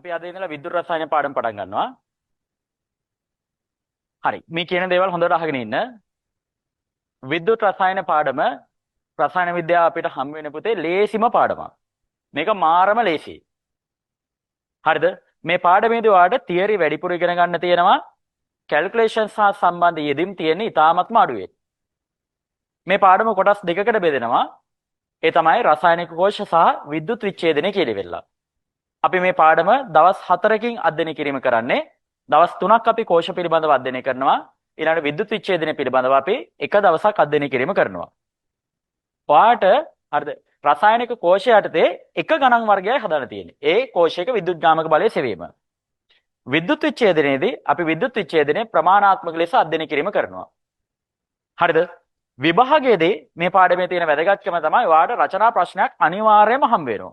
අපි අද ඉඳලා විද්‍යුත් රසායන පාඩම පටන් ගන්නවා. හරි. මේ කියන දේවල් හොඳට අහගෙන ඉන්න. විද්‍යුත් රසායන පාඩම රසායන විද්‍යාව අපිට හම් වෙන පුතේ ලේසිම පාඩමක්. මේක මාරම ලේසි. හරිද? මේ පාඩමේදී ඔයාලට තියරි වැඩිපුර ඉගෙන ගන්න තියෙනවා. කැල්කියුලේෂන්ස් හා සම්බන්ධ යෙදීම් තියෙන ඉතාමත්ම අඩුවේ. මේ පාඩම කොටස් දෙකකට බෙදෙනවා. ඒ තමයි රසායනික කෝෂ සහ විද්‍යුත් විච්ඡේදනය කියලා වෙලා. අපි මේ පාඩම දවස් 4කින් අධ්‍යයනය කිරීම කරන්නේ. දවස් 3ක් අපි කෝෂ පිළිබඳව අධ්‍යයනය කරනවා. ඊළඟට විද්‍යුත් විච්ඡේදනය පිළිබඳව අපි එක දවසක් අධ්‍යයනය කිරීම කරනවා. ඔයාට හරිද? රසායනික කෝෂය යටතේ එක ගණන් වර්ගයයි හදන්න තියෙන්නේ. ඒ කෝෂයක විද්‍යුත් ගාමක බලය සෙවීම. විද්‍යුත් විච්ඡේදනයේදී අපි විද්‍යුත් විච්ඡේදනය ප්‍රමාණාත්මක ලෙස අධ්‍යයනය කිරීම කරනවා. හරිද? විභාගයේදී මේ පාඩමේ තියෙන වැදගත්කම තමයි ඔයාට රචනා ප්‍රශ්නයක් අනිවාර්යයෙන්ම හම්බ වෙනවා.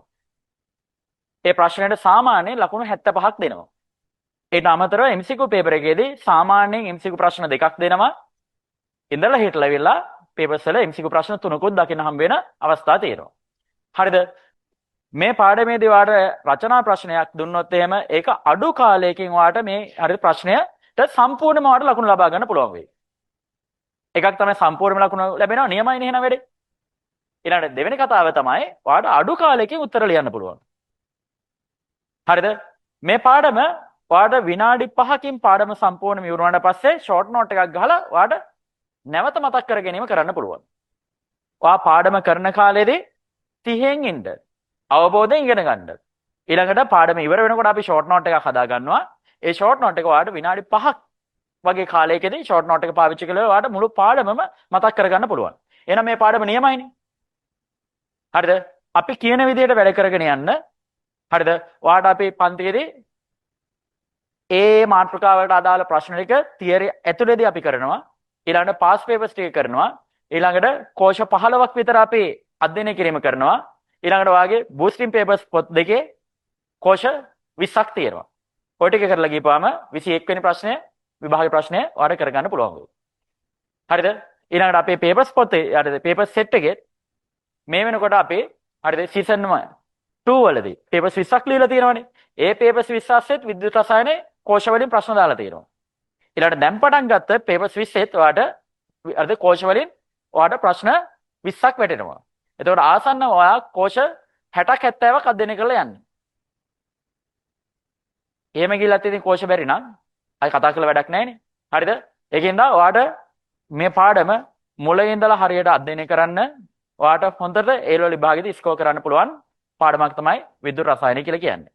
ඒ ප්‍රශ්නෙට සාමාන්‍යයෙන් ලකුණු 75ක් දෙනවා. ඒට අමතරව MCQ පේපර් එකේදී සාමාන්‍යයෙන් MCQ ප්‍රශ්න දෙකක් දෙනවා. ඉඳලා හිටලා වෙලා පේපර්ස් වල MCQ ප්‍රශ්න තුනකුත් දකින්න හම්බ වෙන අවස්ථා තියෙනවා. හරිද? මේ පාඩමේදී ඔයාට රචනා ප්‍රශ්නයක් දුන්නොත් එහෙම ඒක අඩු කාලයකින් ඔයාට මේ හරි ප්‍රශ්නයට සම්පූර්ණයෙන්ම ඔයාට ලකුණු ලබා ගන්න පුළුවන් වෙයි. එකක් තමයි සම්පූර්ණයෙන්ම ලකුණු ලැබෙනවා නියමයි නේ එහෙනම් වැඩේ. ඊළඟට දෙවෙනි කතාව තමයි ඔයාට අඩු කාලයකින් උත්තර ලියන්න පුළුවන්. හරිද? මේ පාඩම ඔයාට විනාඩි 5කින් පාඩම සම්පූර්ණ ඉවරුනාට පස්සේ ෂෝට් නෝට් එකක් ගහලා ඔයාට නැවත මතක් කර ගැනීම කරන්න පුළුවන්. ඔයා පාඩම කරන කාලෙදී 30න් ඉන්න. අවබෝධයෙන් ඉගෙන ගන්න. ඊළඟට පාඩම ඉවර වෙනකොට අපි ෂෝට් නෝට් එකක් හදා ගන්නවා. ඒ ෂෝට් නෝට් එක ඔයාට විනාඩි 5ක් වගේ කාලයකදී ෂෝට් නෝට් එක පාවිච්චි කළා ඔයාට මුළු පාඩමම මතක් කරගන්න පුළුවන්. එහෙනම් මේ පාඩම නියමයිනේ. හරිද? අපි කියන විදිහට වැඩ කරගෙන යන්න. හරිද? ඔයාට අපි පන්තියේදී ඒ මාතෘකාවලට අදාළ ප්‍රශ්න ටික තියරි ඇතුළේදී අපි කරනවා. ඊළඟට පාස් පේපර්ස් ටික කරනවා. ඊළඟට කෝෂ 15ක් විතර අපි අධ්‍යයනය කිරීම කරනවා. ඊළඟට ඔයාගේ බූස්ටින් පේපර්ස් පොත් දෙකේ කෝෂ 20ක් තියෙනවා. ඔය ටික කරලා ගිහපුවාම 21 වෙනි ප්‍රශ්නය විභාගයේ ප්‍රශ්නය ඔයාලට කරගන්න පුළුවන් වෙයි. හරිද? ඊළඟට අපේ පේපර්ස් පොතේ හරිද පේපර් සෙට් එකේ මේ වෙනකොට අපි හරිද සීසන් 2 වලදී පේපර්ස් 20ක් ලියලා තියෙනවානේ. ඒ පේපර්ස් 20 අස්සෙත් විද්‍යුත් රසායනයේ කෝෂ වලින් ප්‍රශ්න දාලා තියෙනවා. ඊළඟට දැන් පටන් ගත්ත පේපර්ස් 20ත් ඔයාට හරිද කෝෂ වලින් ඔයාට ප්‍රශ්න 20ක් වැටෙනවා. එතකොට ආසන්න ඔයා කෝෂ 60ක් 70ක් අධ්‍යයනය කරලා යන්න. එහෙම ගිහලා ඉතින් කෝෂ බැරි නම් අය කතා කරලා වැඩක් නැහැ නේ. හරිද? ඒකෙන්ද ඔයාට මේ පාඩම මුලින් ඉඳලා හරියට අධ්‍යයනය කරන්න ඔයාට හොඳට ඒ වල විභාගෙදී ස්කෝර් කරන්න පුළුවන් පාඩමක් තමයි විද්‍යුත් රසායනය කියලා කියන්නේ.